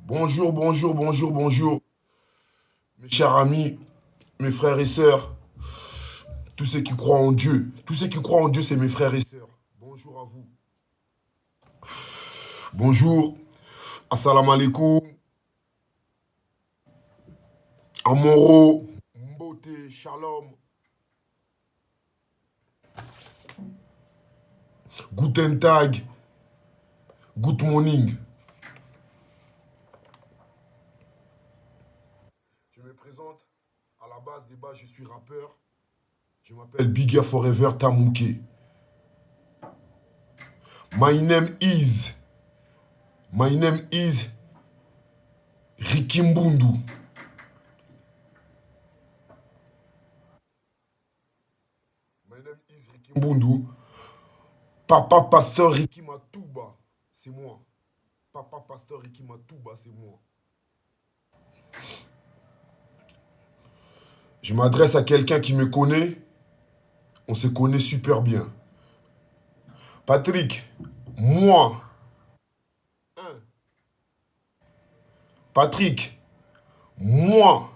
Bonjour, bonjour, bonjour, bonjour, mes chers amis, mes frères et sœurs, tous ceux qui croient en Dieu. Tous ceux qui croient en Dieu, c'est mes frères et sœurs. Bonjour à vous. Bonjour, assalamu alaikum, amoro, mbote, shalom, guten tag, good morning. Je me présente, à la base des bases, je suis rappeur. Je m'appelle Bigger Forever Tamouke. My name is, my name is Ricky Mbundu. My name is Ricky Mbundu. Papa Pasteur Ricky Matouba, c'est moi. Papa Pasteur Ricky Matouba, c'est moi. Je m'adresse à quelqu'un qui me connaît. On se connaît super bien. Patrick, moi, hein, Patrick, moi,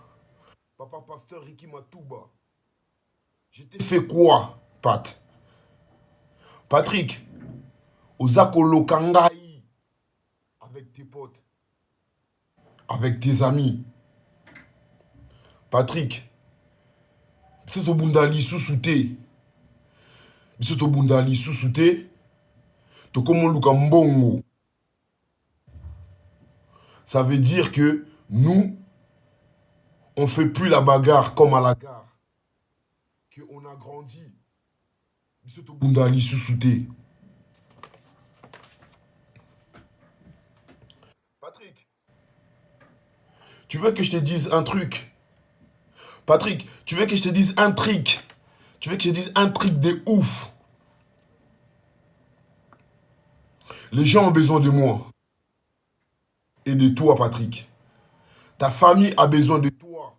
Papa Pasteur Ricky Matouba, je t'ai fait quoi, Pat? Patrick, Ozakolo Kangai, avec tes potes, avec tes amis. Patrick, Bisoto Bundali sous-souté. Bisoto Bundali sous-souté. Tokomo Luka Mbongo. Ça veut dire que nous, on ne fait plus la bagarre comme à la gare. Qu'on a grandi. Bisoto Bundali sous-souté. Patrick, tu veux que je te dise un truc? Patrick, tu veux que je te dise un trick? Tu veux que je te dise un trick de ouf? Les gens ont besoin de moi. Et de toi, Patrick. Ta famille a besoin de toi.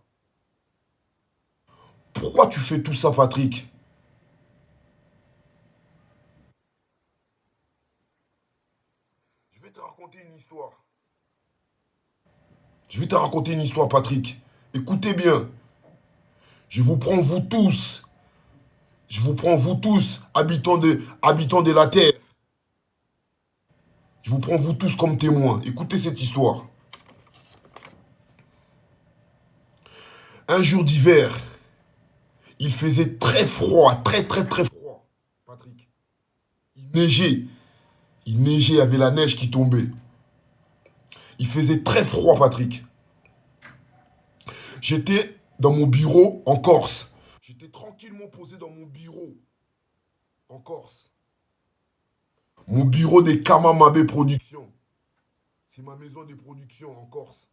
Pourquoi tu fais tout ça, Patrick? Je vais te raconter une histoire. Je vais te raconter une histoire, Patrick. Écoutez bien. Je vous prends vous tous. Je vous prends vous tous, habitants de la terre. Je vous prends vous tous comme témoins. Écoutez cette histoire. Un jour d'hiver, il faisait très froid, très très très froid, Patrick. Il neigeait. Il neigeait, il y avait la neige qui tombait. Il faisait très froid, Patrick. J'étais dans mon bureau en Corse. J'étais tranquillement posé dans mon bureau en Corse. Mon bureau des Kamamabe Productions. C'est ma maison de production en Corse.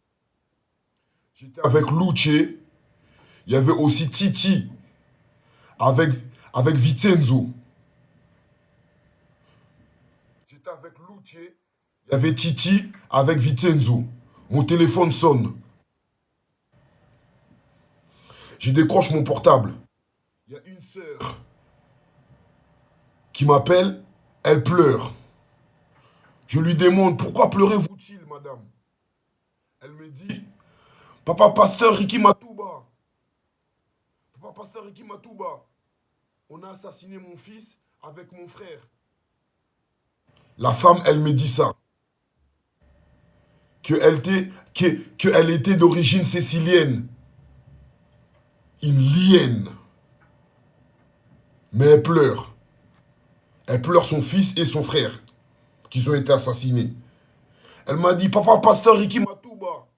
J'étais avec Luce. Il y avait aussi Titi avec, avec Vincenzo. J'étais avec Luce. Il y avait Titi avec Vincenzo. Mon téléphone sonne. Je décroche mon portable. Il y a une sœur qui m'appelle. Elle pleure. Je lui demande pourquoi pleurez-vous-t-il, madame? Elle me dit, Papa Pasteur Ricky Matouba. Papa Pasteur Ricky Matouba. On a assassiné mon fils avec mon frère. La femme, elle me dit ça. Qu'elle était d'origine sicilienne. Une lienne. Mais elle pleure. Elle pleure son fils et son frère qui ont été assassinés. Elle m'a dit, Papa Pasteur Ricky Matouba.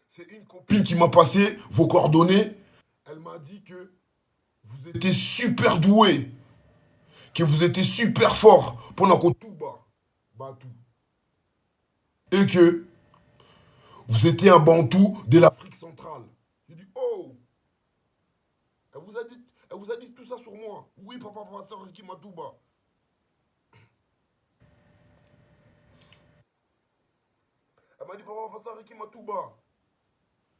C'est une copine qui m'a passé vos coordonnées. Elle m'a dit que vous étiez super doué, que vous étiez super fort pendant que tout bat tout. Et que vous étiez un bantou de l'Afrique centrale. J'ai dit, oh, elle vous a dit tout ça sur moi. Oui, Papa Pasteur Ricky Matouba. Elle m'a dit, Papa Pasteur Ricky Matouba.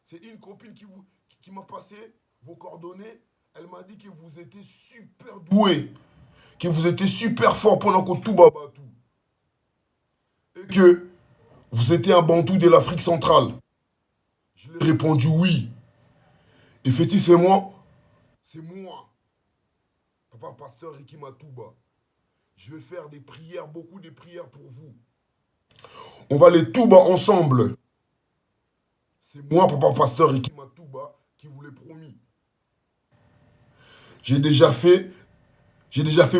C'est une copine qui m'a passé vos coordonnées. Elle m'a dit que vous étiez super doué, que vous étiez super fort pendant que tout bat tout. que vous étiez un bantou de l'Afrique centrale? Je lui ai répondu oui. Et Fétis, c'est moi, papa pasteur Ricky Matouba. Je vais faire des prières, beaucoup de prières pour vous. On va les Touba ensemble. C'est moi, papa pasteur Ricky Matouba, qui vous l'ai promis. J'ai déjà fait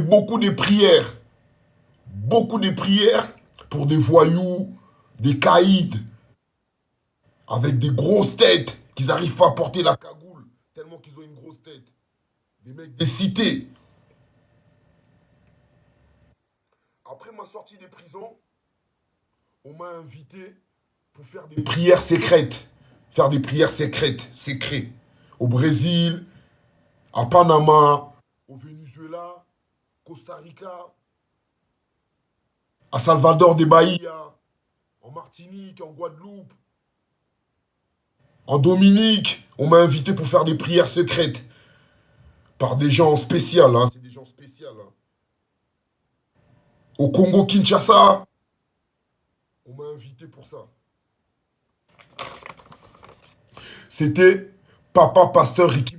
beaucoup de prières. Beaucoup de prières pour des voyous, des caïds, avec des grosses têtes, qu'ils n'arrivent pas à porter la cagoule, tellement qu'ils ont une grosse tête. Des mecs des cités. Après ma sortie des prisons, on m'a invité pour faire des prières secrètes. Faire des prières secrètes. Au Brésil, à Panama, au Venezuela, Costa Rica, à Salvador de Bahia, en Martinique, en Guadeloupe, en Dominique. On m'a invité pour faire des prières secrètes. Par des gens spéciaux, hein. C'est des gens spéciaux. Hein. Au Congo-Kinshasa, on m'a invité pour ça. C'était Papa Pasteur Ricky